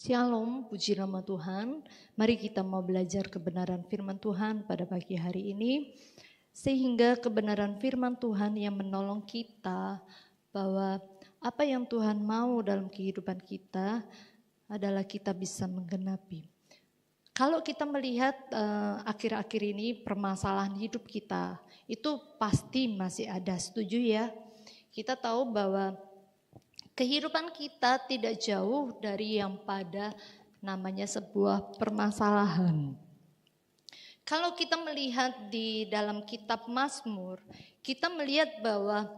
Shalom, puji nama Tuhan. Mari kita mau belajar kebenaran firman Tuhan pada pagi hari ini. Sehingga kebenaran firman Tuhan yang menolong kita bahwa apa yang Tuhan mau dalam kehidupan kita adalah kita bisa menggenapi. Kalau kita melihat akhir-akhir ini permasalahan hidup kita, itu pasti masih ada, setuju ya? Kita tahu bahwa kehidupan kita tidak jauh dari yang pada namanya sebuah permasalahan. Kalau kita melihat di dalam kitab Mazmur, kita melihat bahwa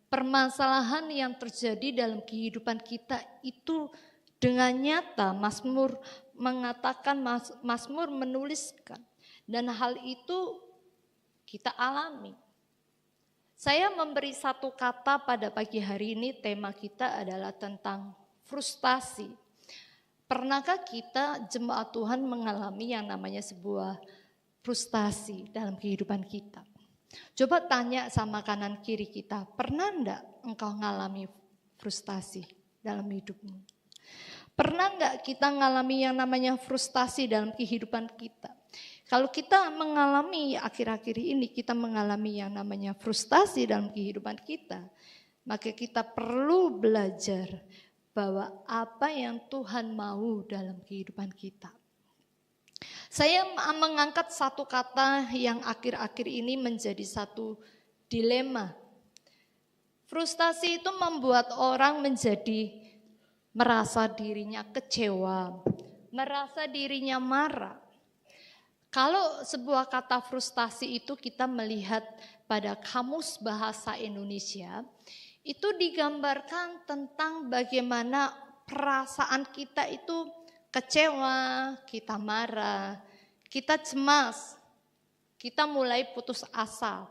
permasalahan yang terjadi dalam kehidupan kita itu dengan nyata Mazmur mengatakan, Mazmur menuliskan, dan hal itu kita alami. Saya memberi satu kata pada pagi hari ini, tema kita adalah tentang frustasi. Pernahkah kita jemaat Tuhan mengalami yang namanya sebuah frustasi dalam kehidupan kita? Coba tanya sama kanan kiri kita, pernah enggak engkau mengalami frustasi dalam hidupmu? Pernah enggak kita mengalami yang namanya frustasi dalam kehidupan kita? Kalau kita mengalami akhir-akhir ini, kita mengalami yang namanya frustasi dalam kehidupan kita, maka kita perlu belajar bahwa apa yang Tuhan mau dalam kehidupan kita. Saya mengangkat satu kata yang akhir-akhir ini menjadi satu dilema. Frustasi itu membuat orang menjadi merasa dirinya kecewa, merasa dirinya marah. Kalau sebuah kata frustasi itu kita melihat pada Kamus Bahasa Indonesia, itu digambarkan tentang bagaimana perasaan kita itu kecewa, kita marah, kita cemas, kita mulai putus asa,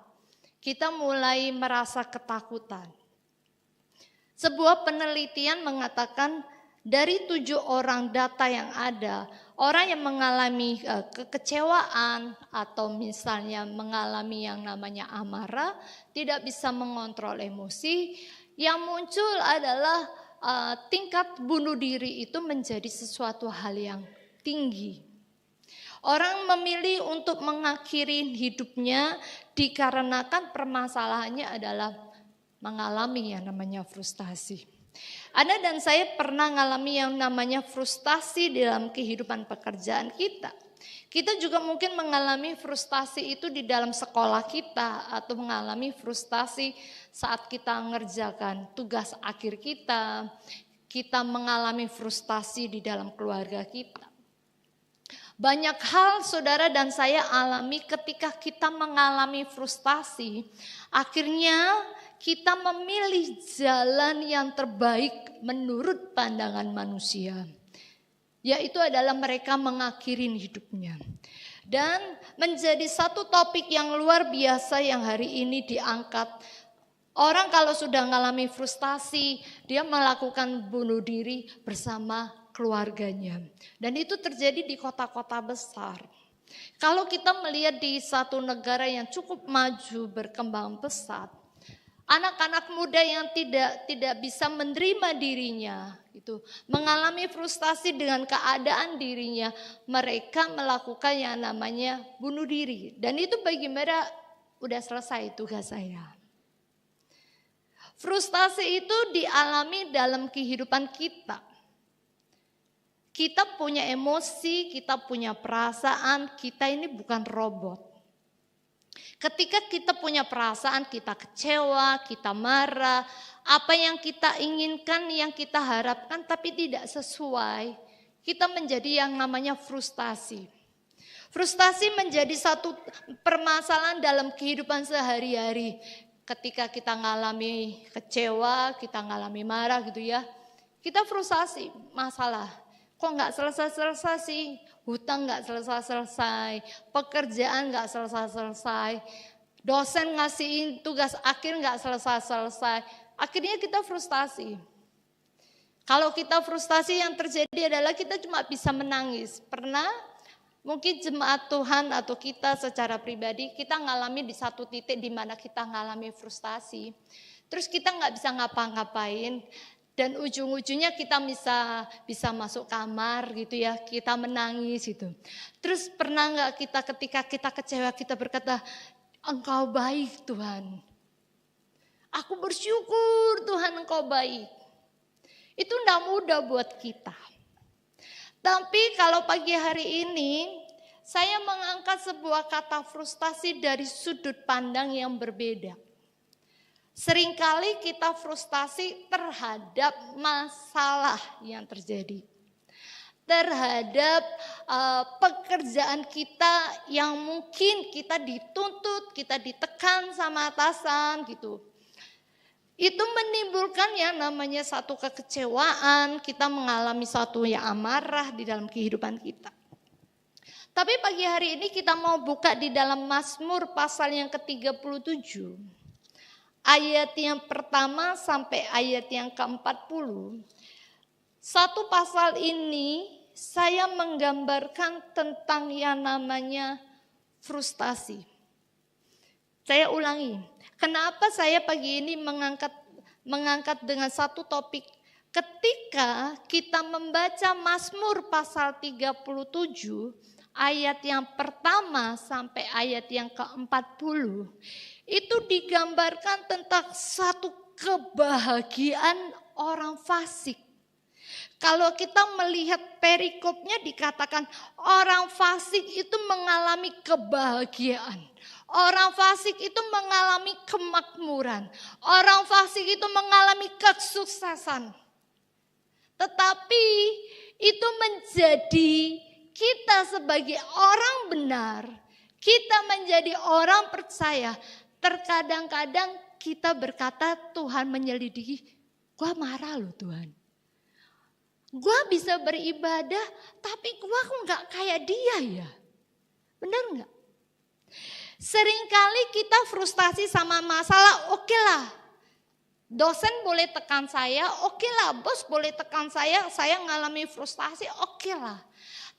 kita mulai merasa ketakutan. Sebuah penelitian mengatakan dari 7 orang data yang ada, orang yang mengalami kekecewaan atau misalnya mengalami yang namanya amarah, tidak bisa mengontrol emosi, yang muncul adalah tingkat bunuh diri itu menjadi sesuatu hal yang tinggi. Orang memilih untuk mengakhiri hidupnya dikarenakan permasalahannya adalah mengalami yang namanya frustasi. Anda dan saya pernah mengalami yang namanya frustasi dalam kehidupan pekerjaan kita. Kita juga mungkin mengalami frustasi itu di dalam sekolah kita atau mengalami frustasi saat kita mengerjakan tugas akhir kita. Kita mengalami frustasi di dalam keluarga kita. Banyak hal saudara dan saya alami ketika kita mengalami frustasi. Akhirnya kita memilih jalan yang terbaik menurut pandangan manusia. Yaitu adalah mereka mengakhiri hidupnya. Dan menjadi satu topik yang luar biasa yang hari ini diangkat. Orang kalau sudah mengalami frustasi, dia melakukan bunuh diri bersama keluarganya. Dan itu terjadi di kota-kota besar. Kalau kita melihat di satu negara yang cukup maju, berkembang pesat, anak-anak muda yang tidak bisa menerima dirinya, itu mengalami frustasi dengan keadaan dirinya, mereka melakukan yang namanya bunuh diri. Dan itu bagi mereka udah selesai tugas saya. Frustasi itu dialami dalam kehidupan kita. Kita punya emosi, kita punya perasaan, kita ini bukan robot. Ketika kita punya perasaan, kita kecewa, kita marah, apa yang kita inginkan, yang kita harapkan tapi tidak sesuai, kita menjadi yang namanya frustasi. Frustasi menjadi satu permasalahan dalam kehidupan sehari-hari. Ketika kita ngalami kecewa, kita ngalami marah gitu ya, kita frustasi, masalah. Kok nggak selesai-selesai sih? Hutang nggak selesai-selesai, pekerjaan nggak selesai-selesai, dosen ngasihin tugas akhir nggak selesai-selesai. Akhirnya kita frustasi. Kalau kita frustasi yang terjadi adalah kita cuma bisa menangis. Pernah? Mungkin jemaat Tuhan atau kita secara pribadi kita ngalami di satu titik di mana kita ngalami frustasi. Terus kita nggak bisa ngapa-ngapain. Dan ujung-ujungnya kita bisa masuk kamar gitu ya, kita menangis gitu. Terus pernah nggak kita ketika kita kecewa kita berkata, Engkau baik Tuhan. Aku bersyukur Tuhan Engkau baik. Itu tidak mudah buat kita. Tapi kalau pagi hari ini saya mengangkat sebuah kata frustasi dari sudut pandang yang berbeda. Seringkali kita frustasi terhadap masalah yang terjadi. Terhadap pekerjaan kita yang mungkin kita dituntut, kita ditekan sama atasan gitu. Itu menimbulkan yang namanya satu kekecewaan, kita mengalami satu yang amarah di dalam kehidupan kita. Tapi pagi hari ini kita mau buka di dalam Mazmur pasal yang ke-37. Ayat yang pertama sampai ayat yang ke-40. Satu pasal ini saya menggambarkan tentang yang namanya frustasi. Saya ulangi, kenapa saya pagi ini mengangkat dengan satu topik. Ketika kita membaca Mazmur pasal 37, ayat yang pertama sampai ayat yang ke-40, itu digambarkan tentang satu kebahagiaan orang fasik. Kalau kita melihat perikopnya dikatakan orang fasik itu mengalami kebahagiaan. Orang fasik itu mengalami kemakmuran. Orang fasik itu mengalami kesuksesan. Tetapi itu menjadi kita sebagai orang benar, kita menjadi orang percaya. Terkadang-kadang kita berkata Tuhan menyelidiki, gua marah loh Tuhan. Gua bisa beribadah tapi gua kok gak kayak dia ya. Benar gak? Seringkali kita frustasi sama masalah, oke lah. Dosen boleh tekan saya, oke lah. Bos boleh tekan saya ngalami frustasi, oke lah.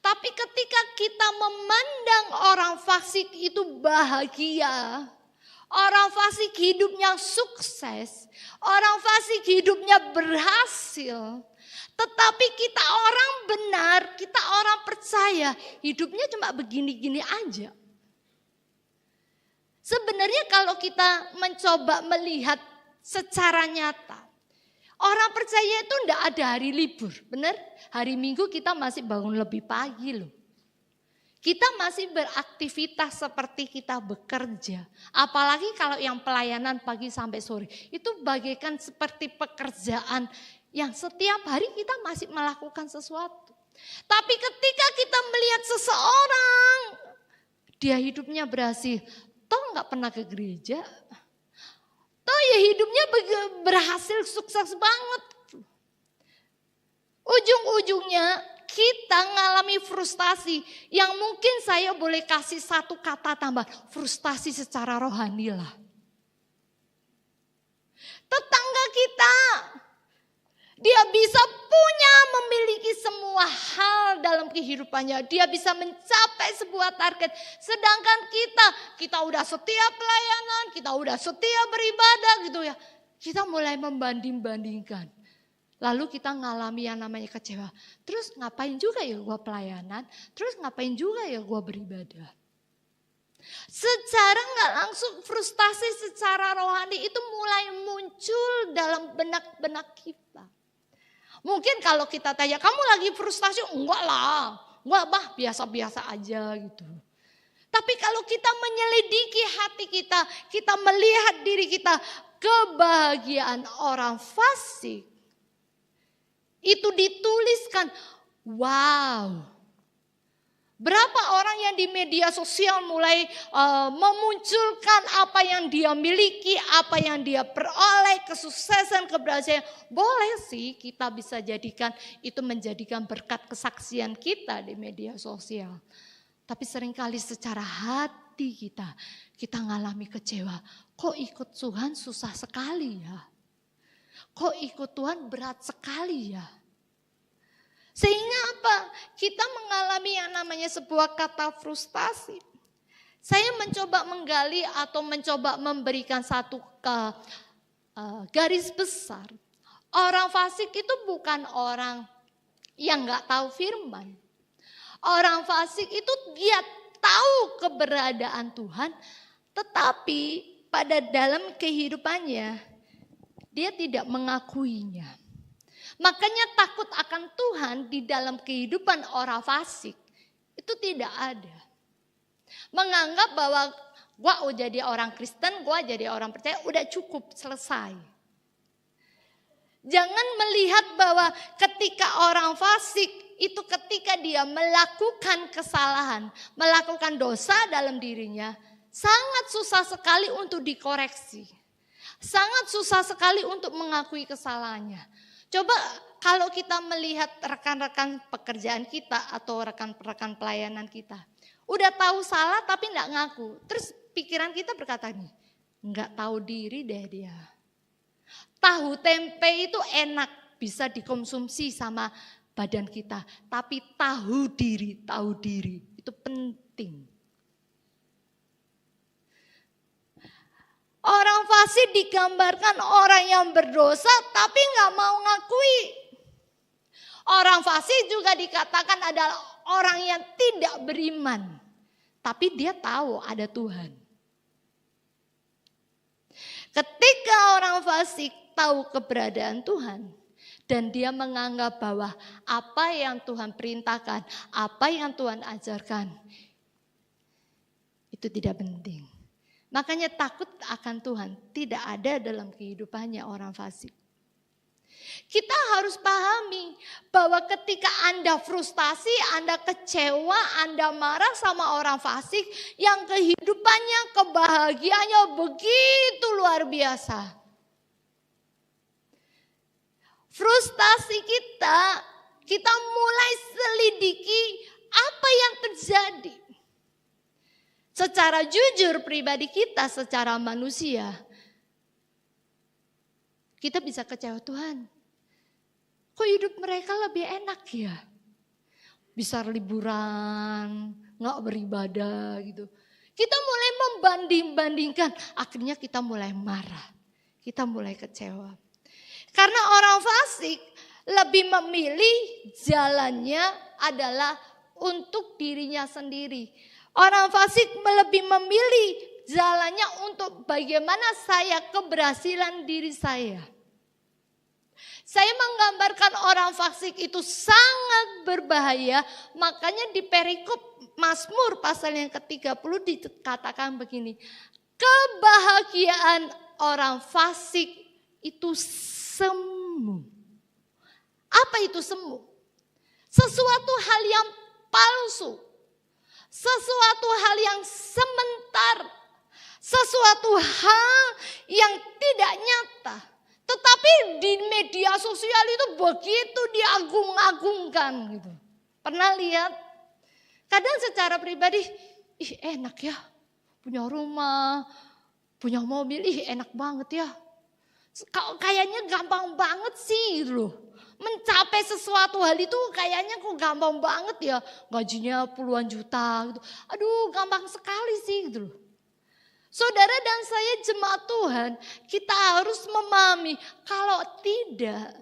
Tapi ketika kita memandang orang fasik itu bahagia, orang fasik hidupnya sukses, orang fasik hidupnya berhasil. Tetapi kita orang benar, kita orang percaya, hidupnya cuma begini-gini aja. Sebenarnya kalau kita mencoba melihat secara nyata, orang percaya itu enggak ada hari libur, benar? Hari Minggu kita masih bangun lebih pagi loh. Kita masih beraktivitas seperti kita bekerja. Apalagi kalau yang pelayanan pagi sampai sore. Itu bagaikan seperti pekerjaan yang setiap hari kita masih melakukan sesuatu. Tapi ketika kita melihat seseorang, dia hidupnya berhasil. Toh gak pernah ke gereja. Toh ya hidupnya berhasil sukses banget. Ujung-ujungnya kita ngalami frustasi yang mungkin saya boleh kasih satu kata tambah. Frustasi secara rohani lah. Tetangga kita, dia bisa memiliki semua hal dalam kehidupannya. Dia bisa mencapai sebuah target. Sedangkan kita udah setia pelayanan, kita udah setia beribadah gitu ya. Kita mulai membanding-bandingkan. Lalu kita ngalami yang namanya kecewa. Terus ngapain juga ya gue pelayanan? Terus ngapain juga ya gue beribadah? Secara gak langsung frustasi secara rohani itu mulai muncul dalam benak-benak kita. Mungkin kalau kita tanya, kamu lagi frustasi? Enggak lah, enggak bah, biasa-biasa aja gitu. Tapi kalau kita menyelidiki hati kita melihat diri kita, kebahagiaan orang fasik, itu dituliskan, wow. Berapa orang yang di media sosial mulai memunculkan apa yang dia miliki, apa yang dia peroleh, kesuksesan, keberhasilan. Boleh sih kita bisa jadikan itu menjadikan berkat kesaksian kita di media sosial. Tapi seringkali secara hati kita ngalami kecewa. Kok ikut Tuhan susah sekali ya? Kok ikut Tuhan berat sekali ya? Sehingga apa? Kita mengalami yang namanya sebuah kata frustasi. Saya mencoba menggali atau mencoba memberikan satu garis besar. Orang fasik itu bukan orang yang gak tahu firman. Orang fasik itu dia tahu keberadaan Tuhan, tetapi pada dalam kehidupannya dia tidak mengakuinya. Makanya takut akan Tuhan di dalam kehidupan orang fasik itu tidak ada. Menganggap bahwa gua jadi orang Kristen, gua jadi orang percaya, udah cukup, selesai. Jangan melihat bahwa ketika orang fasik itu ketika dia melakukan kesalahan, melakukan dosa dalam dirinya, sangat susah sekali untuk dikoreksi. Sangat susah sekali untuk mengakui kesalahannya. Coba kalau kita melihat rekan-rekan pekerjaan kita atau rekan-rekan pelayanan kita. Udah tahu salah tapi enggak ngaku. Terus pikiran kita berkata nih, enggak tahu diri deh dia. Tahu tempe itu enak, bisa dikonsumsi sama badan kita. Tapi tahu diri itu penting. Orang fasik digambarkan orang yang berdosa tapi gak mau ngakui. Orang fasik juga dikatakan adalah orang yang tidak beriman. Tapi dia tahu ada Tuhan. Ketika orang fasik tahu keberadaan Tuhan. Dan dia menganggap bahwa apa yang Tuhan perintahkan, apa yang Tuhan ajarkan. Itu tidak penting. Makanya takut akan Tuhan tidak ada dalam kehidupannya orang fasik. Kita harus pahami bahwa ketika Anda frustasi, Anda kecewa, Anda marah sama orang fasik yang kehidupannya, kebahagiaannya begitu luar biasa. Frustasi kita mulai selidiki apa yang terjadi. Secara jujur pribadi kita, secara manusia, kita bisa kecewa, Tuhan. Kok hidup mereka lebih enak ya? Bisa liburan, gak beribadah gitu. Kita mulai membanding-bandingkan, akhirnya kita mulai marah. Kita mulai kecewa. Karena orang fasik lebih memilih jalannya adalah untuk dirinya sendiri. Orang fasik lebih memilih jalannya untuk bagaimana saya keberhasilan diri saya. Saya menggambarkan orang fasik itu sangat berbahaya. Makanya di perikop Mazmur pasal yang ke-30 dikatakan begini. Kebahagiaan orang fasik itu semu. Apa itu semu? Sesuatu hal yang palsu. Sesuatu hal yang sebentar. Sesuatu hal yang tidak nyata. Tetapi di media sosial itu begitu diagung-agungkan gitu. Pernah lihat? Kadang secara pribadi, ih enak ya. Punya rumah, punya mobil, ih enak banget ya. Kayaknya gampang banget sih loh. Mencapai sesuatu hal itu kayaknya kok gampang banget ya. Gajinya puluhan juta gitu. Aduh gampang sekali sih gitu loh. Saudara dan saya jemaat Tuhan, kita harus memahami kalau tidak,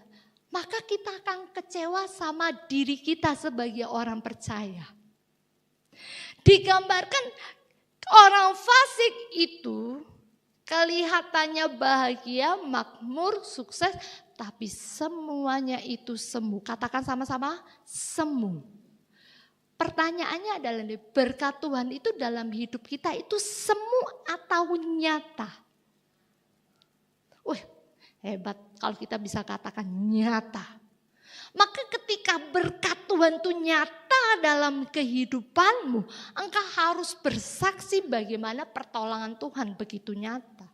maka kita akan kecewa sama diri kita sebagai orang percaya. Digambarkan orang fasik itu kelihatannya bahagia, makmur, sukses, tapi semuanya itu semu. Katakan sama-sama, semu. Pertanyaannya adalah berkat Tuhan itu dalam hidup kita itu semu atau nyata? Hebat kalau kita bisa katakan nyata. Maka ketika berkat Tuhan itu nyata dalam kehidupanmu, engkau harus bersaksi bagaimana pertolongan Tuhan begitu nyata.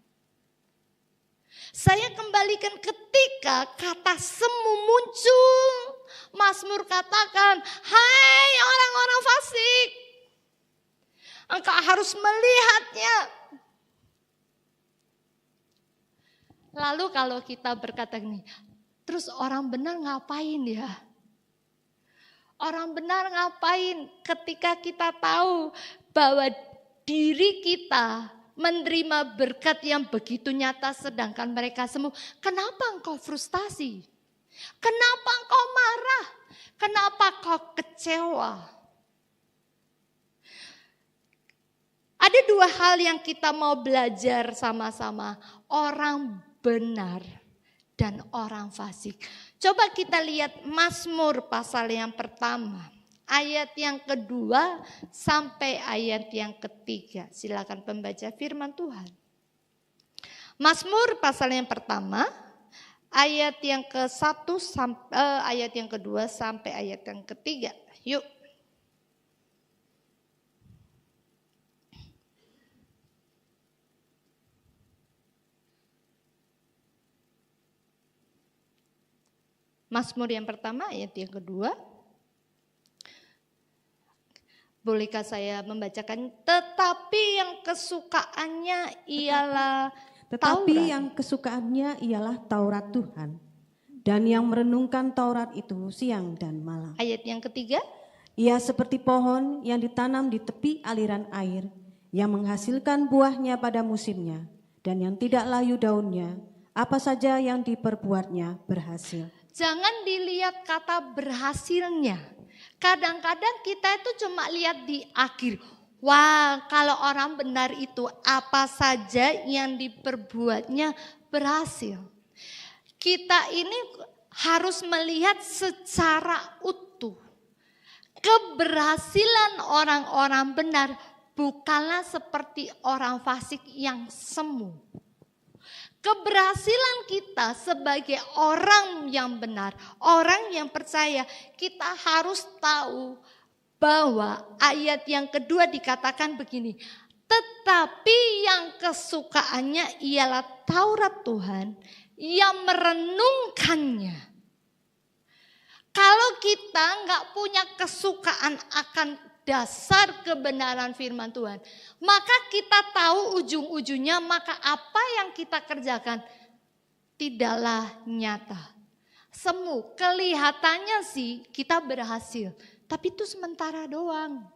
Saya kembalikan ketika kata semu muncul. Mazmur katakan, hai orang-orang fasik. Engkau harus melihatnya. Lalu kalau kita berkata gini, terus orang benar ngapain ya? Orang benar ngapain ketika kita tahu bahwa diri kita menerima berkat yang begitu nyata sedangkan mereka semua? Kenapa engkau frustasi? Kenapa engkau marah? Kenapa kau kecewa? Ada dua hal yang kita mau belajar sama-sama. Orang benar dan orang fasik. Coba kita lihat Mazmur pasal yang pertama. Ayat yang kedua sampai ayat yang ketiga. Silakan pembaca firman Tuhan. Mazmur pasal yang pertama. Ayat yang ke-1 sampai ayat yang kedua sampai ayat yang ketiga. Yuk. Mazmur yang pertama ayat yang kedua. Bolehkah saya membacakan? Tetapi yang kesukaannya ialah Tetapi Taurat. yang kesukaannya ialah Taurat Tuhan. Dan yang merenungkan Taurat itu siang dan malam. Ayat yang ketiga. Ia seperti pohon yang ditanam di tepi aliran air, yang menghasilkan buahnya pada musimnya, dan yang tidak layu daunnya, apa saja yang diperbuatnya berhasil. Jangan dilihat kata berhasilnya. Kadang-kadang kita itu cuma lihat di akhir. Wah, kalau orang benar itu apa saja yang diperbuatnya berhasil. Kita ini harus melihat secara utuh. Keberhasilan orang-orang benar bukanlah seperti orang fasik yang semu. Keberhasilan kita sebagai orang yang benar, orang yang percaya, kita harus tahu bahwa ayat yang kedua dikatakan begini. Tetapi yang kesukaannya ialah Taurat Tuhan, yang merenungkannya. Kalau kita nggak punya kesukaan akan dasar kebenaran firman Tuhan, maka kita tahu ujung-ujungnya, maka apa yang kita kerjakan tidaklah nyata. Semu, kelihatannya sih kita berhasil, tapi itu sementara doang.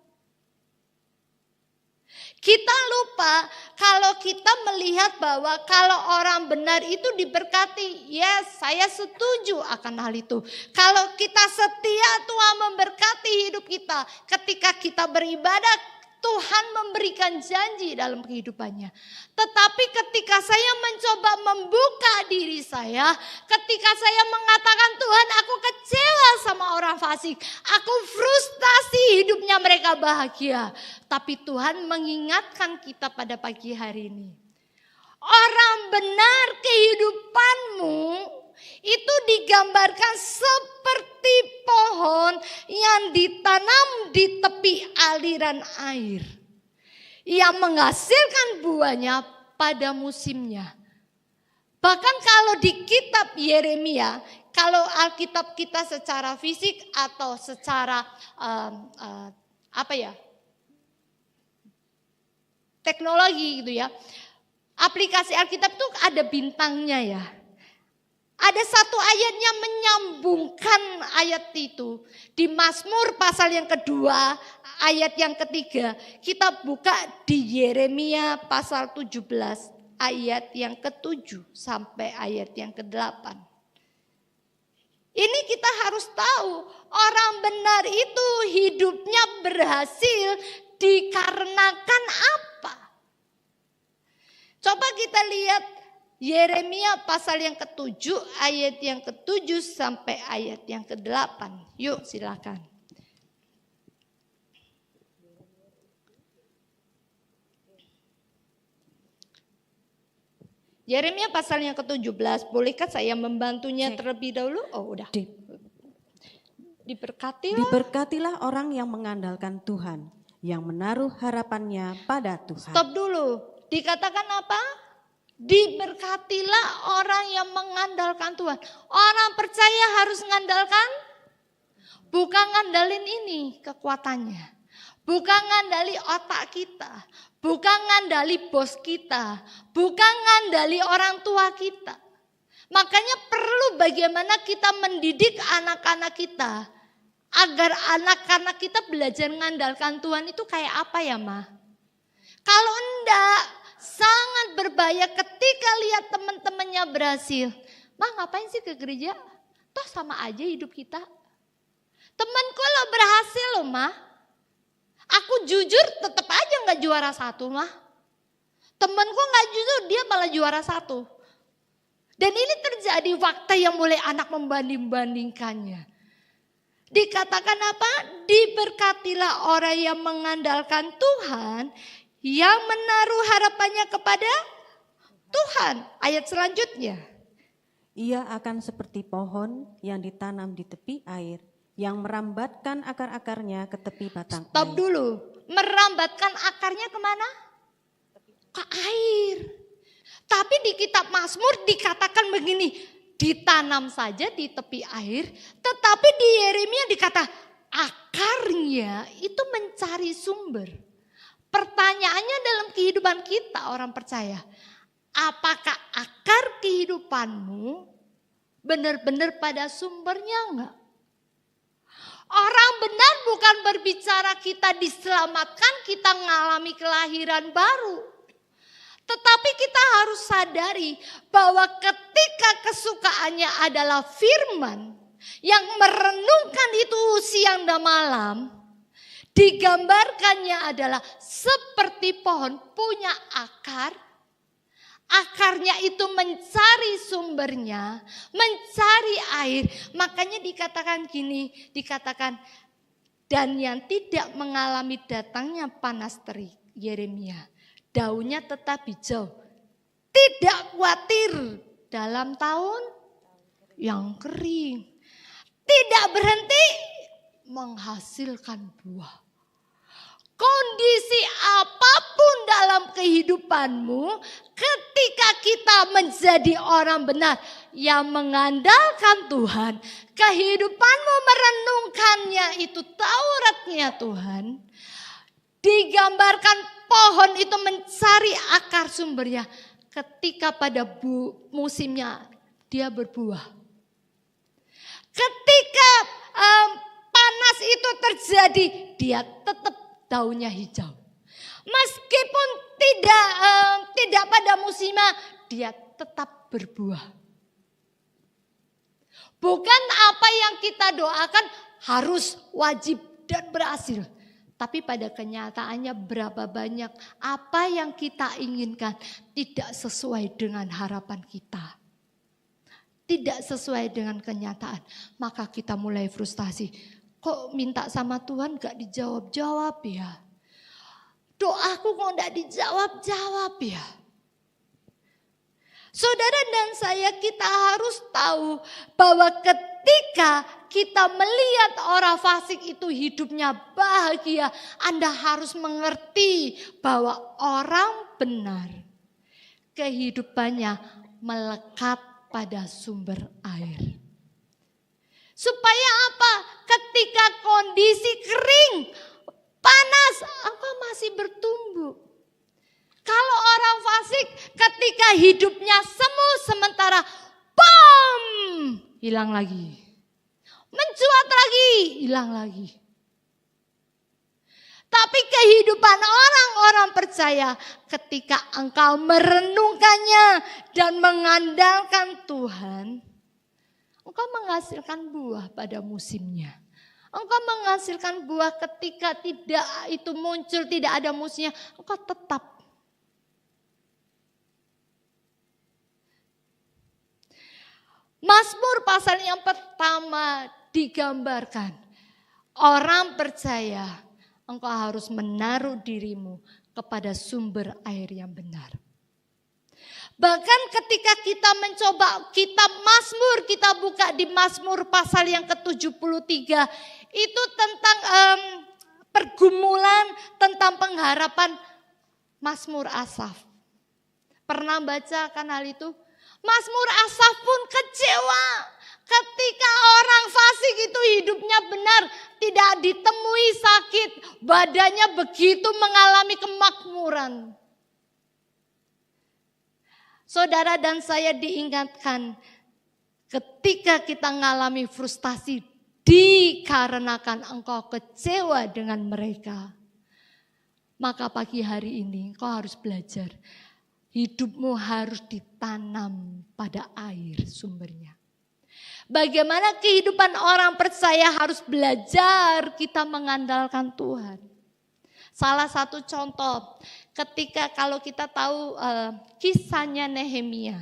Kita lupa kalau kita melihat bahwa kalau orang benar itu diberkati, ya saya setuju akan hal itu. Kalau kita setia, Tuhan memberkati hidup kita. Ketika kita beribadah, Tuhan memberikan janji dalam kehidupannya. Tetapi ketika saya mencoba membuka diri saya, ketika saya mengatakan Tuhan aku kecewa sama orang fasik, aku frustasi hidupnya mereka bahagia. Tapi Tuhan mengingatkan kita pada pagi hari ini. Orang benar kehidupanmu itu digambarkan seperti pohon yang ditanam di tepi aliran air, yang menghasilkan buahnya pada musimnya. Bahkan kalau di kitab Yeremia, kalau Alkitab kita secara fisik atau secara teknologi gitu ya, aplikasi Alkitab itu ada bintangnya ya. Ada satu ayat yang menyambungkan ayat itu. Di Mazmur pasal yang kedua, ayat yang ketiga. Kita buka di Yeremia pasal 17, ayat yang ke-7 sampai ayat yang ke-8. Ini kita harus tahu, orang benar itu hidupnya berhasil dikarenakan apa? Coba kita lihat Yeremia pasal yang ke-7, ayat yang ke-7 sampai ayat yang ke-8. Yuk silakan. Yeremia pasal yang ke-17, bolehkah saya membantunya terlebih dahulu? Oh udah. Diberkatilah orang yang mengandalkan Tuhan, yang menaruh harapannya pada Tuhan. Stop dulu, dikatakan apa? Diberkatilah orang yang mengandalkan Tuhan. Orang percaya harus mengandalkan, bukan ngandalin ini kekuatannya. Bukan ngandali otak kita, bukan ngandali bos kita, bukan ngandali orang tua kita. Makanya perlu bagaimana kita mendidik anak-anak kita, agar anak-anak kita belajar mengandalkan Tuhan itu kayak apa ya Ma? Kalau enggak, sangat berbahaya ketika lihat teman-temannya berhasil. Mah ngapain sih ke gereja? Toh sama aja hidup kita. Temanku lo berhasil loh mah. Aku jujur tetap aja gak juara 1 mah. Temanku gak jujur dia malah juara 1. Dan ini terjadi fakta yang mulai anak membanding-bandingkannya. Dikatakan apa? Diberkatilah orang yang mengandalkan Tuhan, yang menaruh harapannya kepada Tuhan. Ayat selanjutnya. Ia akan seperti pohon yang ditanam di tepi air, yang merambatkan akar-akarnya ke tepi batang air. Stop dulu. Merambatkan akarnya kemana? Ke air. Tapi di kitab Mazmur dikatakan begini, ditanam saja di tepi air, tetapi di Yeremia dikata akarnya itu mencari sumber. Pertanyaannya dalam kehidupan kita orang percaya, apakah akar kehidupanmu benar-benar pada sumbernya enggak? Orang benar bukan berbicara kita diselamatkan, kita mengalami kelahiran baru. Tetapi kita harus sadari bahwa ketika kesukaannya adalah firman yang merenungkan itu siang dan malam, digambarkannya adalah seperti pohon punya akar. Akarnya itu mencari sumbernya, mencari air. Makanya dikatakan gini, dikatakan dan yang tidak mengalami datangnya panas terik, Yeremia. Daunnya tetap hijau, tidak khawatir dalam tahun yang kering, tidak berhenti menghasilkan buah. Kondisi apapun dalam kehidupanmu, ketika kita menjadi orang benar yang mengandalkan Tuhan, kehidupanmu merenungkannya itu Tauratnya Tuhan, digambarkan pohon itu mencari akar sumbernya ketika pada musimnya dia berbuah. Ketika panas itu terjadi, dia tetap daunnya hijau. Meskipun tidak pada musimnya, dia tetap berbuah. Bukan apa yang kita doakan harus wajib dan berhasil. Tapi pada kenyataannya berapa banyak apa yang kita inginkan tidak sesuai dengan harapan kita. Tidak sesuai dengan kenyataan. Maka kita mulai frustasi. Kok minta sama Tuhan gak dijawab-jawab ya? Doaku kok gak dijawab-jawab ya? Saudara dan saya kita harus tahu bahwa ketika kita melihat orang fasik itu hidupnya bahagia, Anda harus mengerti bahwa orang benar kehidupannya melekat pada sumber air. Supaya apa? Ketika kondisi kering, panas, engkau masih bertumbuh. Kalau orang fasik ketika hidupnya semu sementara, bom, hilang lagi. Mencuat lagi, hilang lagi. Tapi kehidupan orang-orang percaya ketika engkau merenungkannya dan mengandalkan Tuhan, engkau menghasilkan buah pada musimnya. Engkau menghasilkan buah ketika tidak itu muncul, tidak ada musimnya, engkau tetap. Mazmur pasal yang pertama digambarkan. Orang percaya engkau harus menaruh dirimu kepada sumber air yang benar. Bahkan ketika kita mencoba kitab Mazmur, kita buka di Mazmur pasal yang ke-73. Itu tentang pergumulan, tentang pengharapan Mazmur Asaf. Pernah baca kan hal itu? Mazmur Asaf pun kecewa ketika orang fasik itu hidupnya benar, tidak ditemui sakit, badannya begitu mengalami kemakmuran. Saudara dan saya diingatkan ketika kita mengalami frustasi dikarenakan engkau kecewa dengan mereka. Maka pagi hari ini engkau harus belajar. Hidupmu harus ditanam pada air sumbernya. Bagaimana kehidupan orang percaya harus belajar kita mengandalkan Tuhan. Salah satu contoh ketika kalau kita tahu kisahnya Nehemia.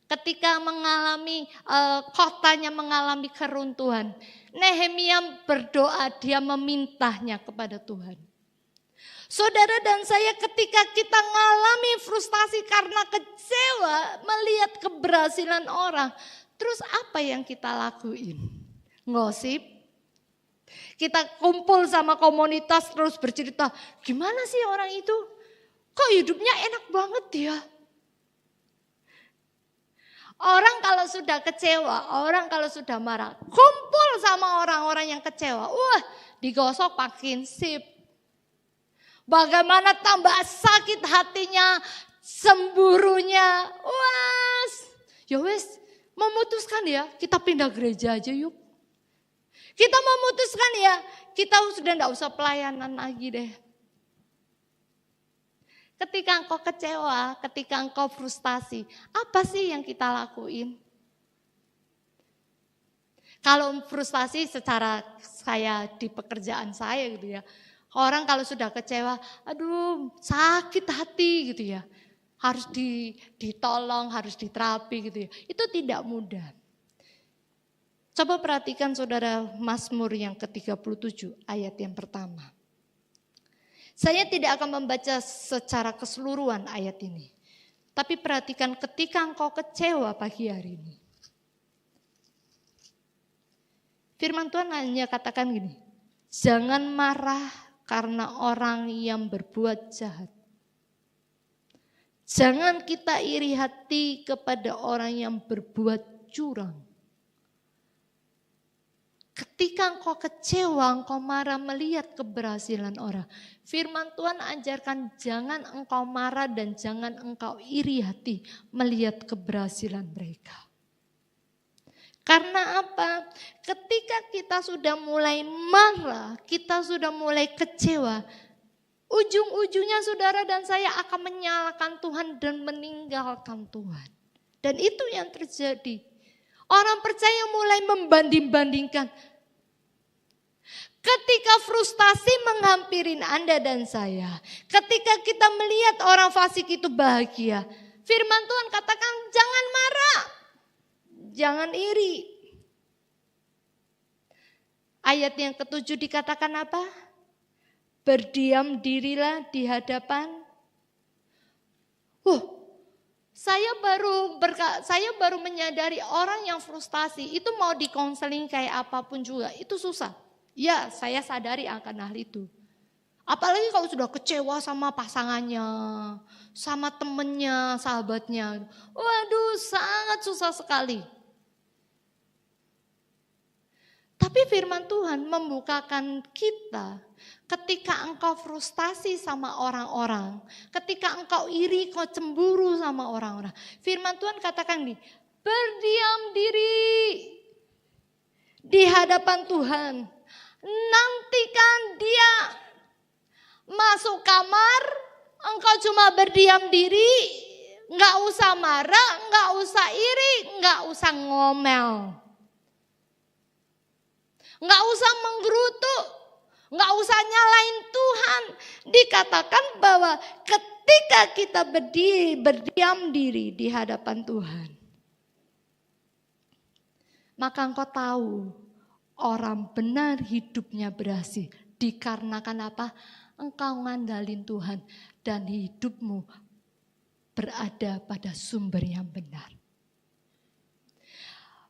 Ketika mengalami kotanya mengalami keruntuhan. Nehemia berdoa, dia memintanya kepada Tuhan. Saudara dan saya ketika kita mengalami frustasi karena kecewa melihat keberhasilan orang. Terus apa yang kita lakuin? Ngosip. Kita kumpul sama komunitas terus bercerita. Gimana sih orang itu? Kok hidupnya enak banget dia? Orang kalau sudah kecewa, orang kalau sudah marah. Kumpul sama orang-orang yang kecewa. Wah, digosok makin sip. Bagaimana tambah sakit hatinya, cemburunya. Ya wes, memutuskan ya, kita pindah gereja aja yuk. Kita memutuskan ya, kita sudah tidak usah pelayanan lagi deh. Ketika engkau kecewa, ketika engkau frustasi, apa sih yang kita lakuin? Kalau frustasi secara saya di pekerjaan saya gitu ya. Orang kalau sudah kecewa, aduh sakit hati gitu ya. Harus ditolong, harus diterapi gitu ya. Itu tidak mudah. Coba perhatikan saudara Mazmur yang ke-37 ayat yang pertama. Saya tidak akan membaca secara keseluruhan ayat ini. Tapi perhatikan ketika engkau kecewa pagi hari ini. Firman Tuhan hanya katakan gini. Jangan marah karena orang yang berbuat jahat. Jangan kita iri hati kepada orang yang berbuat curang. Ketika engkau kecewa, engkau marah melihat keberhasilan orang. Firman Tuhan ajarkan jangan engkau marah dan jangan engkau iri hati melihat keberhasilan mereka. Karena apa? Ketika kita sudah mulai marah, kita sudah mulai kecewa, ujung-ujungnya saudara dan saya akan menyalahkan Tuhan dan meninggalkan Tuhan. Dan itu yang terjadi. Orang percaya mulai membanding-bandingkan. Ketika frustasi menghampirin Anda dan saya, ketika kita melihat orang fasik itu bahagia, firman Tuhan katakan jangan marah, jangan iri. Ayat yang ke-7 dikatakan apa? Berdiam dirilah di hadapan. Saya baru menyadari orang yang frustasi itu mau dikonseling kayak apapun juga itu susah. Ya, saya sadari akan hal itu. Apalagi kalau sudah kecewa sama pasangannya, sama temennya, sahabatnya. Waduh, sangat susah sekali. Tapi firman Tuhan membukakan kita ketika engkau frustasi sama orang-orang, ketika engkau iri, kau cemburu sama orang-orang. Firman Tuhan katakan nih, berdiam diri di hadapan Tuhan. Nantikan dia masuk kamar, engkau cuma berdiam diri, nggak usah marah, nggak usah iri, nggak usah ngomel. Nggak usah menggerutu, nggak usah nyalain Tuhan. Dikatakan bahwa ketika kita berdiam diri di hadapan Tuhan, maka engkau tahu orang benar hidupnya berhasil. Dikarenakan apa? Engkau ngandalin Tuhan dan hidupmu berada pada sumber yang benar.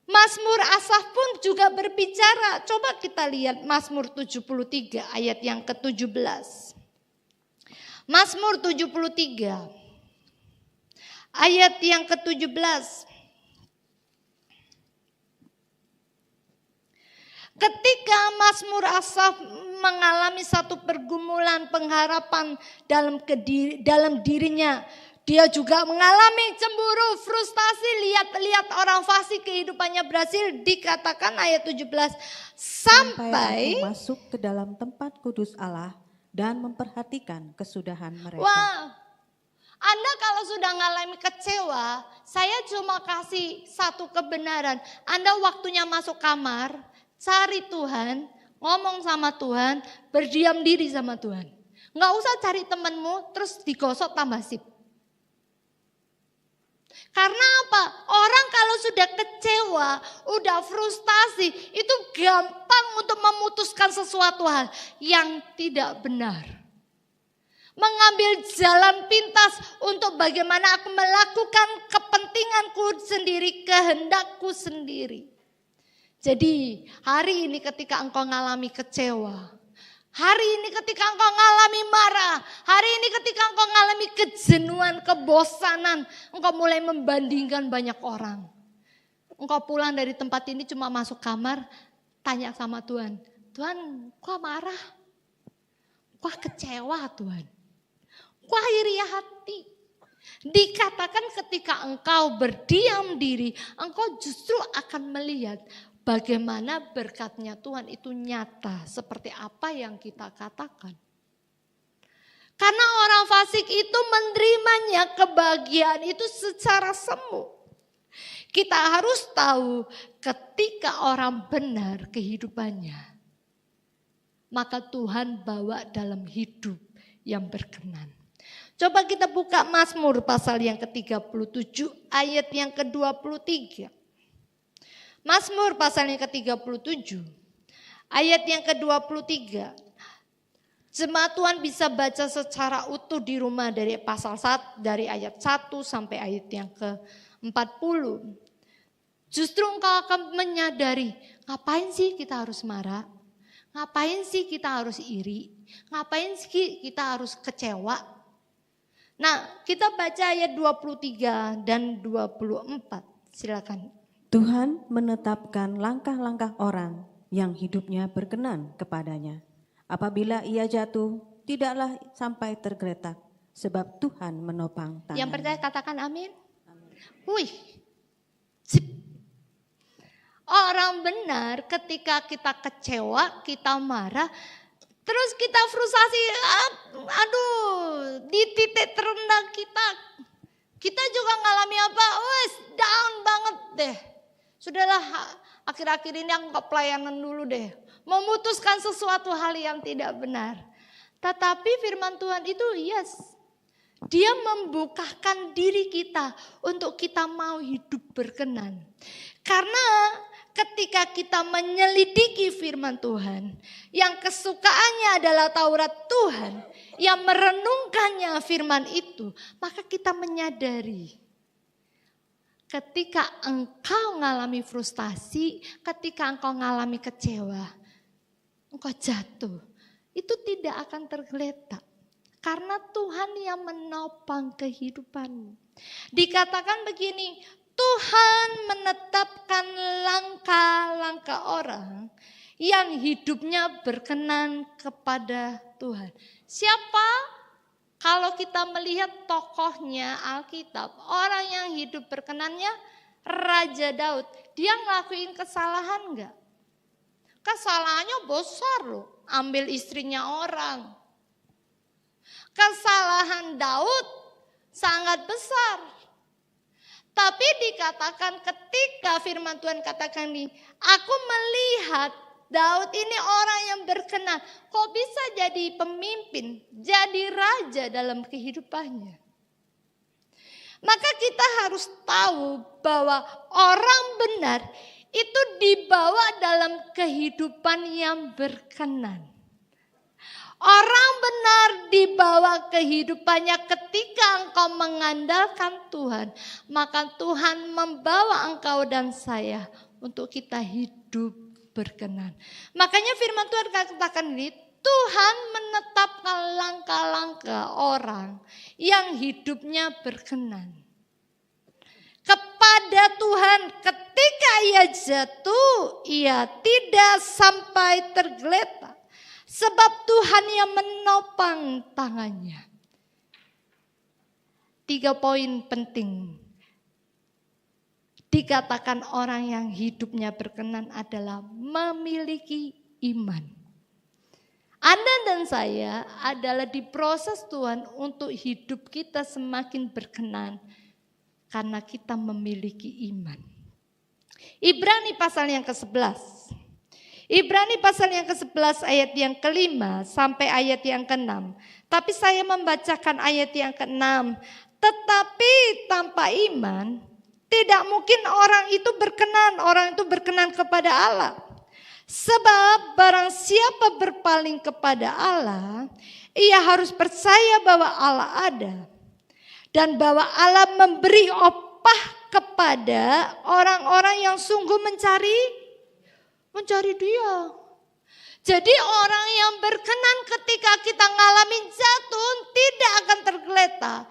Mazmur Asaf pun juga berbicara. Coba kita lihat Mazmur 73 ayat yang ke-17. Mazmur 73 ayat yang ke-17. Ketika Mazmur Asaf mengalami satu pergumulan pengharapan dalam dirinya, dia juga mengalami cemburu, frustasi, lihat orang fasik kehidupannya berhasil. Dikatakan ayat 17, sampai aku masuk ke dalam tempat kudus Allah dan memperhatikan kesudahan mereka. Wah, Anda kalau sudah ngalami kecewa, saya cuma kasih satu kebenaran. Anda waktunya masuk kamar, cari Tuhan, ngomong sama Tuhan, berdiam diri sama Tuhan. Nggak usah cari temanmu terus digosok tambah sip. Karena apa? Orang kalau sudah kecewa, udah frustasi, itu gampang untuk memutuskan sesuatu hal yang tidak benar. Mengambil jalan pintas untuk bagaimana aku melakukan kepentinganku sendiri, kehendakku sendiri. Jadi hari ini ketika engkau ngalami kecewa, hari ini ketika engkau ngalami marah, hari ini ketika engkau ngalami kejenuhan, kebosanan, engkau mulai membandingkan banyak orang. Engkau pulang dari tempat ini cuma masuk kamar, tanya sama Tuhan, Tuhan kok marah? Kok kecewa Tuhan? Kok iri hati? Dikatakan ketika engkau berdiam diri, engkau justru akan melihat bagaimana berkatnya Tuhan itu nyata seperti apa yang kita katakan. Karena orang fasik itu menerimanya kebahagiaan itu secara semu. Kita harus tahu ketika orang benar kehidupannya, maka Tuhan bawa dalam hidup yang berkenan. Coba kita buka Mazmur pasal yang ke-37 ayat yang ke-23. Mazmur pasal yang ke-37 ayat yang ke-23. Jemaat Tuhan bisa baca secara utuh di rumah dari pasal 1 dari ayat 1 sampai ayat yang ke-40. Justru engkau akan menyadari, ngapain sih kita harus marah? Ngapain sih kita harus iri? Ngapain sih kita harus kecewa? Nah, kita baca ayat 23 dan 24. Silakan. Tuhan menetapkan langkah-langkah orang yang hidupnya berkenan kepadanya. Apabila ia jatuh, tidaklah sampai tergeletak, sebab Tuhan menopang tangannya. Yang percaya katakan amin. Wih, orang benar ketika kita kecewa, kita marah, terus kita frustasi, di titik terendah kita juga ngalami apa? Wes down banget deh. Sudahlah, akhir-akhir ini aku ke pelayanan dulu deh. Memutuskan sesuatu hal yang tidak benar. Tetapi firman Tuhan itu yes. Dia membukakan diri kita untuk kita mau hidup berkenan. Karena ketika kita menyelidiki firman Tuhan, yang kesukaannya adalah Taurat Tuhan, yang merenungkannya firman itu, maka kita menyadari ketika engkau mengalami frustasi, ketika engkau mengalami kecewa, engkau jatuh, itu tidak akan tergeletak. Karena Tuhan yang menopang kehidupanmu. Dikatakan begini, Tuhan menetapkan langkah-langkah orang yang hidupnya berkenan kepada Tuhan. Siapa? Kalau kita melihat tokohnya Alkitab, orang yang hidup berkenannya Raja Daud. Dia ngelakuin kesalahan enggak? Kesalahannya besar loh, ambil istrinya orang. Kesalahan Daud sangat besar. Tapi dikatakan ketika firman Tuhan katakan nih, aku melihat Daud ini orang yang berkenan. Kok bisa jadi pemimpin, jadi raja dalam kehidupannya? Maka kita harus tahu bahwa orang benar itu dibawa dalam kehidupan yang berkenan. Orang benar dibawa kehidupannya ketika engkau mengandalkan Tuhan. Maka Tuhan membawa engkau dan saya untuk kita hidup berkenan. Makanya firman Tuhan katakan ini, Tuhan menetapkan langkah-langkah orang yang hidupnya berkenan. Kepada Tuhan ketika ia jatuh, ia tidak sampai tergeletak. Sebab Tuhan yang menopang tangannya. 3 poin penting. Dikatakan orang yang hidupnya berkenan adalah memiliki iman. Anda dan saya adalah diproses Tuhan untuk hidup kita semakin berkenan karena kita memiliki iman. Ibrani pasal yang ke-11. Ibrani pasal yang ke-11 ayat yang ke-5 sampai ayat yang ke-6. Tapi saya membacakan ayat yang ke-6. Tetapi tanpa iman tidak mungkin orang itu berkenan kepada Allah. Sebab barang siapa berpaling kepada Allah, ia harus percaya bahwa Allah ada. Dan bahwa Allah memberi upah kepada orang-orang yang sungguh mencari Dia. Jadi orang yang berkenan ketika kita ngalamin jatuh tidak akan tergeletak.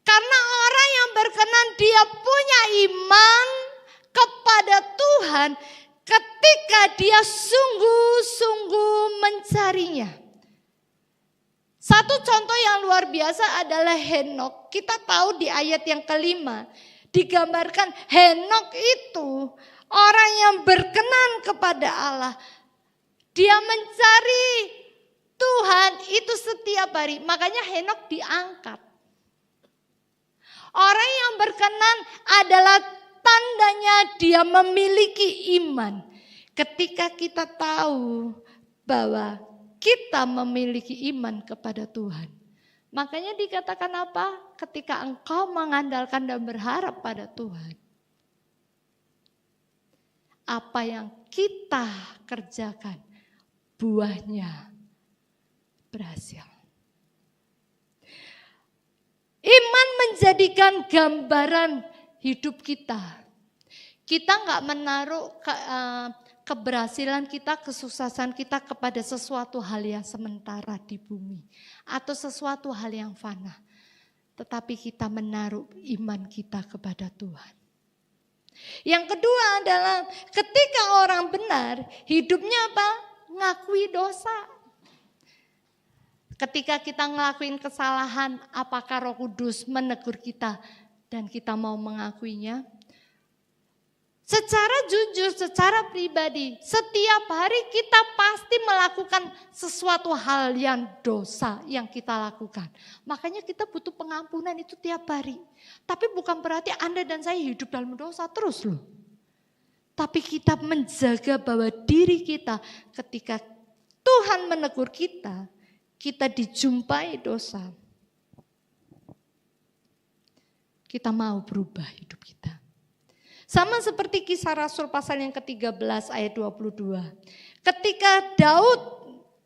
Karena orang yang berkenan dia punya iman kepada Tuhan ketika dia sungguh-sungguh mencarinya. Satu contoh yang luar biasa adalah Henok. Kita tahu di ayat yang ke-5 digambarkan Henok itu orang yang berkenan kepada Allah. Dia mencari Tuhan itu setiap hari. Makanya Henok diangkat. Orang yang berkenan adalah tandanya dia memiliki iman. Ketika kita tahu bahwa kita memiliki iman kepada Tuhan. Makanya dikatakan apa? Ketika engkau mengandalkan dan berharap pada Tuhan. Apa yang kita kerjakan, buahnya berhasil. Iman menjadikan gambaran hidup kita. Kita nggak menaruh keberhasilan kita, kesuksesan kita kepada sesuatu hal yang sementara di bumi. Atau sesuatu hal yang fana. Tetapi kita menaruh iman kita kepada Tuhan. Yang kedua adalah ketika orang benar, hidupnya apa? Ngakui dosa. Ketika kita ngelakuin kesalahan, apakah Roh Kudus menegur kita dan kita mau mengakuinya? Secara jujur, secara pribadi, setiap hari kita pasti melakukan sesuatu hal yang dosa yang kita lakukan. Makanya kita butuh pengampunan itu tiap hari. Tapi bukan berarti Anda dan saya hidup dalam dosa terus loh. Tapi kita menjaga bahwa diri kita ketika Tuhan menegur kita, kita dijumpai dosa. Kita mau berubah hidup kita. Sama seperti Kisah Rasul pasal yang ke-13 ayat 22. Ketika Daud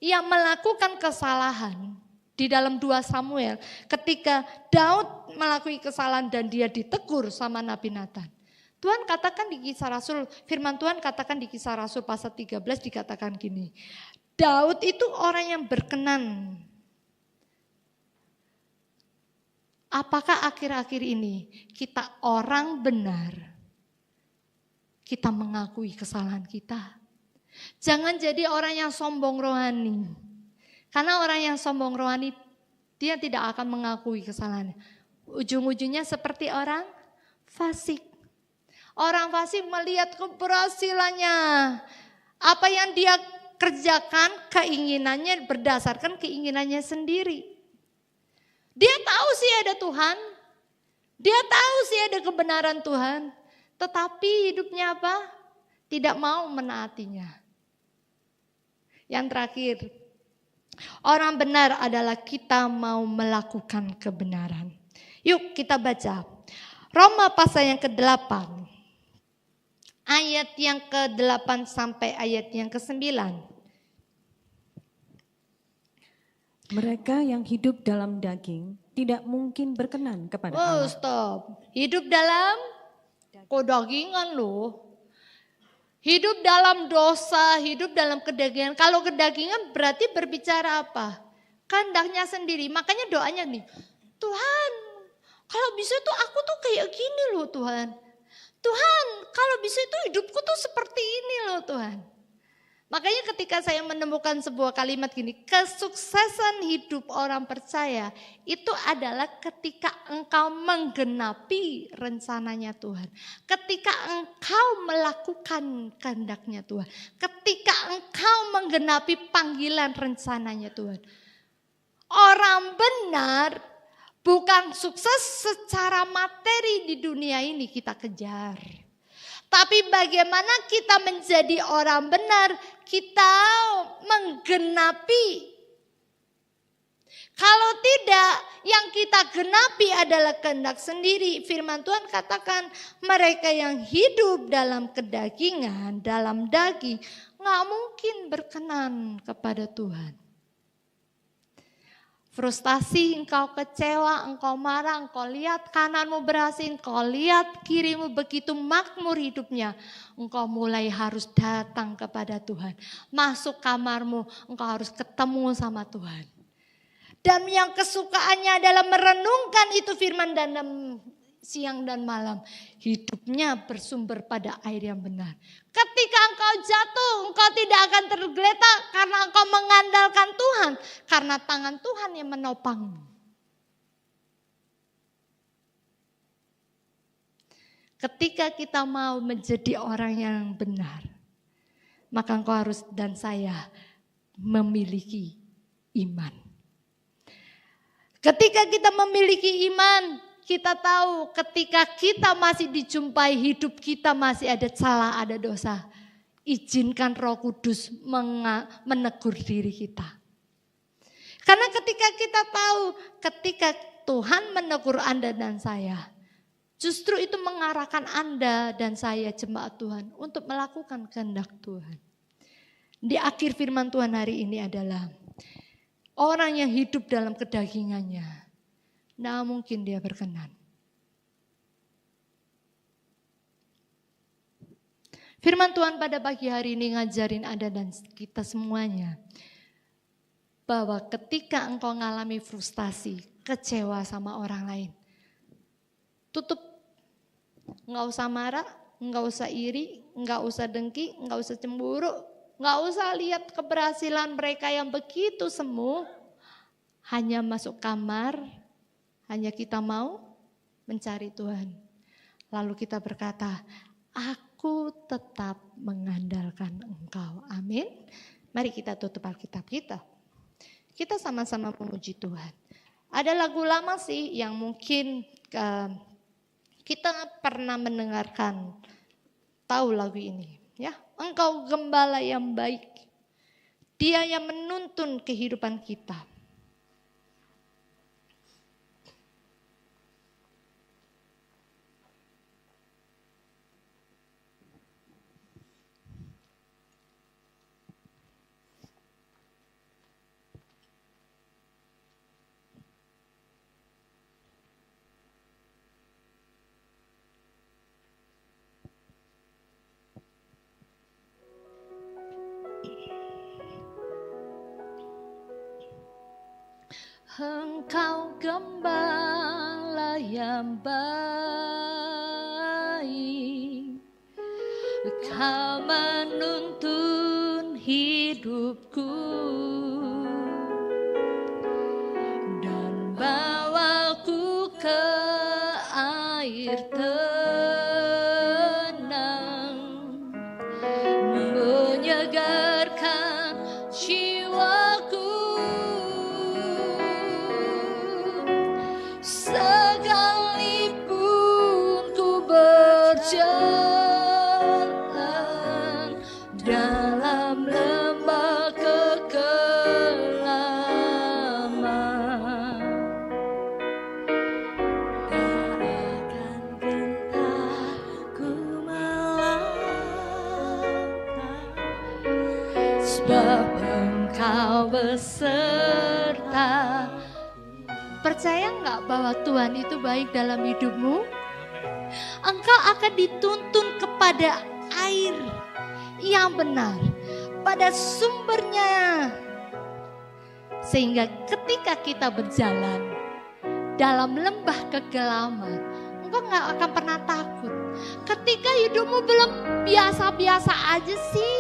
yang melakukan kesalahan di dalam 2 Samuel. Ketika Daud melakukan kesalahan dan dia ditegur sama Nabi Nathan. Tuhan katakan di Kisah Rasul, firman Tuhan katakan di Kisah Rasul pasal 13 dikatakan gini. Daud itu orang yang berkenan. Apakah akhir-akhir ini kita orang benar? Kita mengakui kesalahan kita. Jangan jadi orang yang sombong rohani. Karena orang yang sombong rohani, dia tidak akan mengakui kesalahannya. Ujung-ujungnya seperti orang fasik. Orang fasik melihat keberhasilannya. Apa yang dia kerjakan, keinginannya berdasarkan keinginannya sendiri. Dia tahu sih ada Tuhan. Dia tahu sih ada kebenaran Tuhan. Tetapi hidupnya apa? Tidak mau menaatinya. Yang terakhir, orang benar adalah kita mau melakukan kebenaran. Yuk kita baca. Roma pasal yang ke-8. Ayat yang ke-8 sampai ayat yang ke-9. Mereka yang hidup dalam daging tidak mungkin berkenan kepada Allah. Stop. Hidup dalam kedagingan loh. Hidup dalam dosa, hidup dalam kedagingan. Kalau kedagingan berarti berbicara apa? Kehendaknya sendiri. Makanya doanya nih, Tuhan, kalau bisa tuh aku tuh kayak gini loh Tuhan. Tuhan, kalau bisa itu hidupku tuh seperti ini loh Tuhan. Makanya ketika saya menemukan sebuah kalimat gini, kesuksesan hidup orang percaya itu adalah ketika engkau menggenapi rencananya Tuhan. Ketika engkau melakukan kehendaknya Tuhan. Ketika engkau menggenapi panggilan rencananya Tuhan. Orang benar bukan sukses secara materi di dunia ini kita kejar. Tapi bagaimana kita menjadi orang benar, kita menggenapi. Kalau tidak, yang kita genapi adalah kehendak sendiri. Firman Tuhan katakan mereka yang hidup dalam kedagingan, dalam daging, gak mungkin berkenan kepada Tuhan. Frustasi, engkau kecewa, engkau marah, engkau lihat kananmu berhasil, engkau lihat kirimu begitu makmur hidupnya. Engkau mulai harus datang kepada Tuhan. Masuk kamarmu, engkau harus ketemu sama Tuhan. Dan yang kesukaannya adalah merenungkan itu firman dalam siang dan malam. Hidupnya bersumber pada air yang benar. Ketika engkau jatuh, engkau tidak akan tergeletak karena engkau mengandalkan Tuhan. Karena tangan Tuhan yang menopangmu. Ketika kita mau menjadi orang yang benar, maka engkau harus dan saya memiliki iman. Ketika kita memiliki iman, kita tahu ketika kita masih dijumpai hidup kita masih ada salah, ada dosa. Izinkan Roh Kudus menegur diri kita. Karena ketika kita tahu, ketika Tuhan menegur Anda dan saya, justru itu mengarahkan Anda dan saya jemaat Tuhan untuk melakukan kehendak Tuhan. Di akhir firman Tuhan hari ini adalah, orang yang hidup dalam kedagingannya, tidak mungkin dia berkenan. Firman Tuhan pada pagi hari ini ngajarin Anda dan kita semuanya. Bahwa ketika engkau mengalami frustasi, kecewa sama orang lain. Tutup, nggak usah marah, nggak usah iri, nggak usah dengki, nggak usah cemburu. Nggak usah lihat keberhasilan mereka yang begitu semu. Hanya masuk kamar. Hanya kita mau mencari Tuhan. Lalu kita berkata, aku tetap mengandalkan Engkau. Amin. Mari kita tutup Alkitab kita. Kita sama-sama memuji Tuhan. Ada lagu lama sih yang mungkin kita pernah mendengarkan. Tahu lagu ini. Ya, Engkau gembala yang baik. Dia yang menuntun kehidupan kita. Engkau gembala yang baik, Kau menuntun hidupku dan bawaku ke air tenang, menyegarkan jiwaku. Sekalipun ku berjalan dalam lembah kekelaman, tak akan gentar ku melangkah, sebab Engkau beserta. Percaya nggak bahwa Tuhan itu baik dalam hidupmu? Engkau akan dituntun kepada air yang benar, pada sumbernya. Sehingga ketika kita berjalan dalam lembah kegelaman, engkau nggak akan pernah takut. Ketika hidupmu belum biasa-biasa aja sih,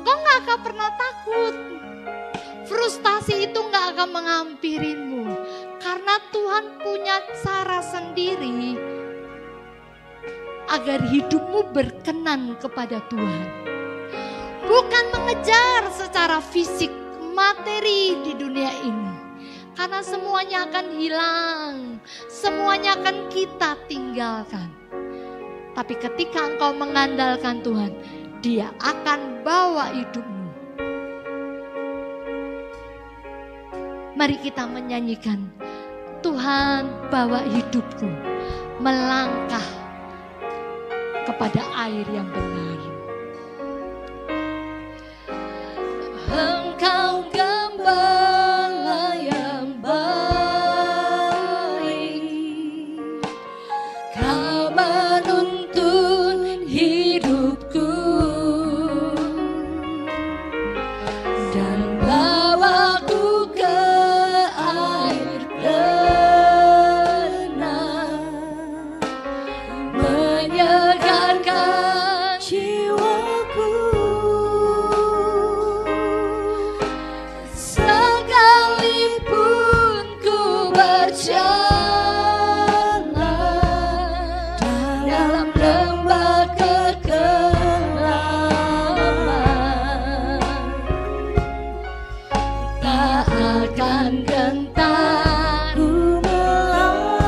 engkau gak akan pernah takut. Frustasi itu gak akan menghampirinmu. Karena Tuhan punya cara sendiri agar hidupmu berkenan kepada Tuhan. Bukan mengejar secara fisik, materi di dunia ini. Karena semuanya akan hilang, semuanya akan kita tinggalkan. Tapi ketika engkau mengandalkan Tuhan, Dia akan bawa hidupmu. Mari kita menyanyikan, Tuhan bawa hidupku melangkah kepada air yang benar. Engkau gembala yang baik, Kau menuntun hidupku dan bawaku ke air benar, menyegarkan jiwaku. Sekalipun ku berjalan dalam lembah kekelaman, tak akan gentar ku melangkah,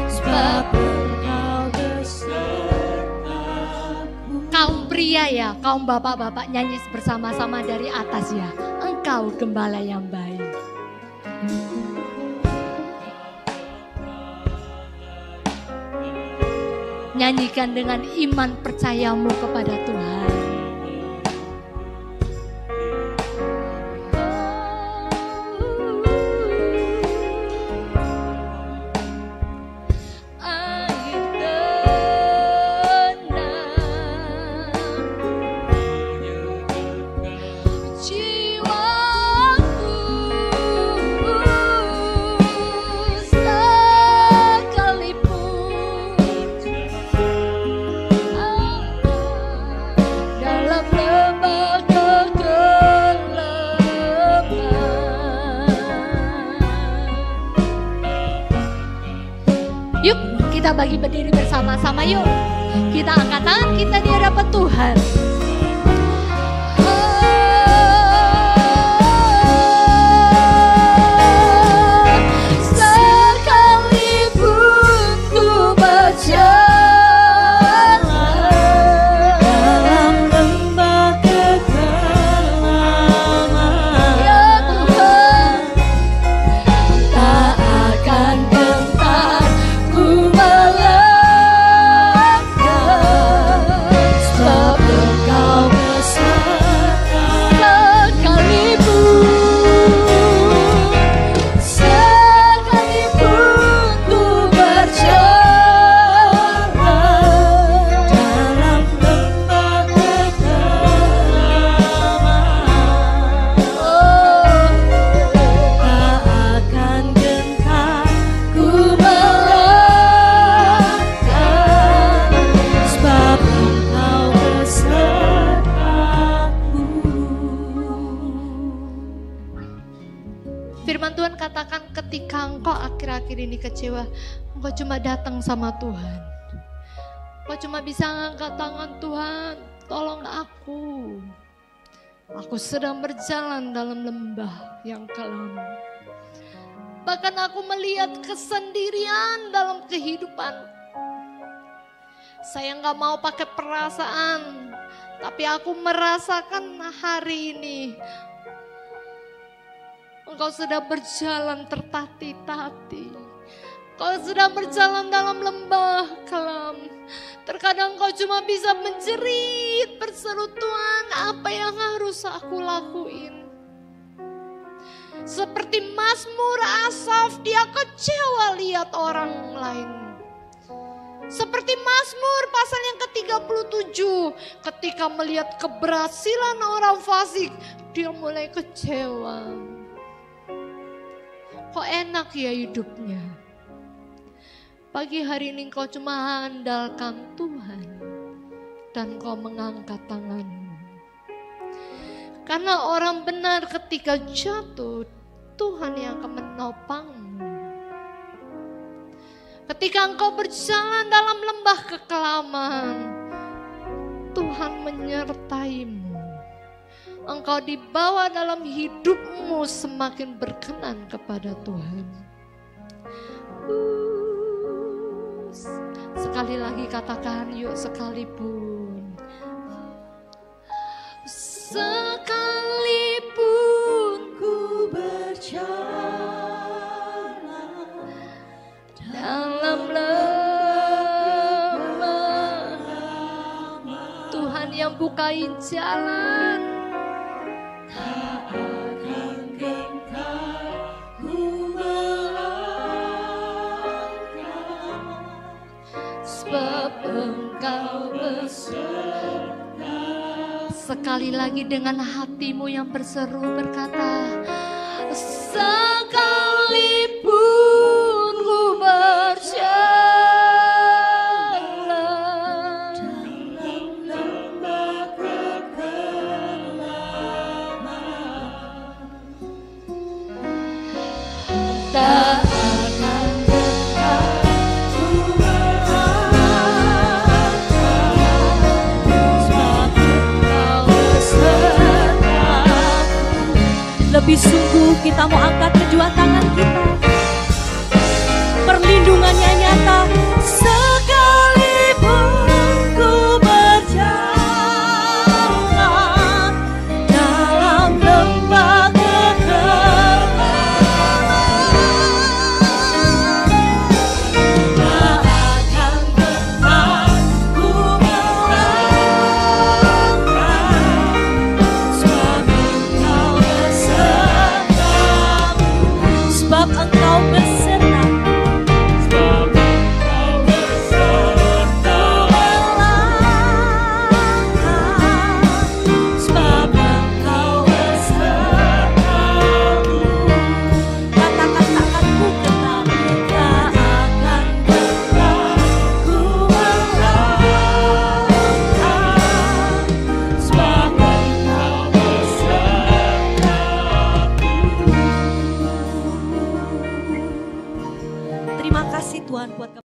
sebab Engkau besertaku. Kaum pria ya, kaum bapak-bapak nyanyi bersama-sama dari atas ya. Engkau gembala yang baik. Nyanyikan dengan iman percayamu kepada Tuhan. Air tenang, jiwaku sekalipun dalam lembah kegelapan. Yuk kita bagi berdiri bersama-sama yuk. Kita angkat tangan kita di hadapan Tuhan. Sekalipun ku berjalan dalam lembah kekelaman, ya Tuhan, tak akan gentar ku melangkah, sebab Engkau beserta. Sekalipun ku berjalan dalam lembah kekelaman, tak akan gentar ku melangkah, sebab Engkau besertaku. Firman Tuhan katakan ketika engkau akhir-akhir ini kecewa, engkau cuma datang sama Tuhan. Engkau cuma bisa angkat tangan, Tuhan, tolong aku. Aku sedang berjalan dalam lembah yang kelam. Bahkan aku melihat kesendirian dalam kehidupan. Saya nggak mau pakai perasaan, tapi aku merasakan hari ini Engkau sedang berjalan tertatih-tatih. Engkau sedang berjalan dalam lembah kelam. Terkadang Engkau cuma bisa menjerit, berseru, Tuhan, apa yang harus aku lakuin? Seperti Mazmur Asaf, dia kecewa lihat orang lain. Seperti Mazmur pasal yang ke-37, ketika melihat keberhasilan orang fasik, dia mulai kecewa. Kok enak ya hidupnya? Pagi hari ini kau cuma andalkan Tuhan. dan kau mengangkat tanganmu. Karena orang benar ketika jatuh, Tuhan yang akan menopangmu. Ketika engkau berjalan dalam lembah kekelaman, Tuhan menyertaimu. Engkau dibawa dalam hidupmu semakin berkenan kepada Tuhan. Sekali lagi katakan yuk, sekalipun. Sekalipun ku berjalan dalam lembah, Tuhan yang bukain jalan. Tak akan gentar ku melangkah, sebab Engkau beserta. Sekali lagi dengan hatimu yang berseru berkata, sekalipun ku berjalan dalam lembah kekelaman, tak akan gentar ku melangkah, sebab Engkau besertaku. Lebih sungguh kita mau angkat kedua tangan kita. Perlindungannya nyata. Sekalipun ku berjalan dalam lembah kekelaman, tak akan gentar ku melangkah, sebab Engkau besertaku. Sebab Engkau beserta. Sebab Engkau beserta melangkah, sebab Engkau besertaku. Katakan tanganku gentar. Tak akan gentar ku melangkah, sebab Engkau besertaku. Terima kasih Tuhan buat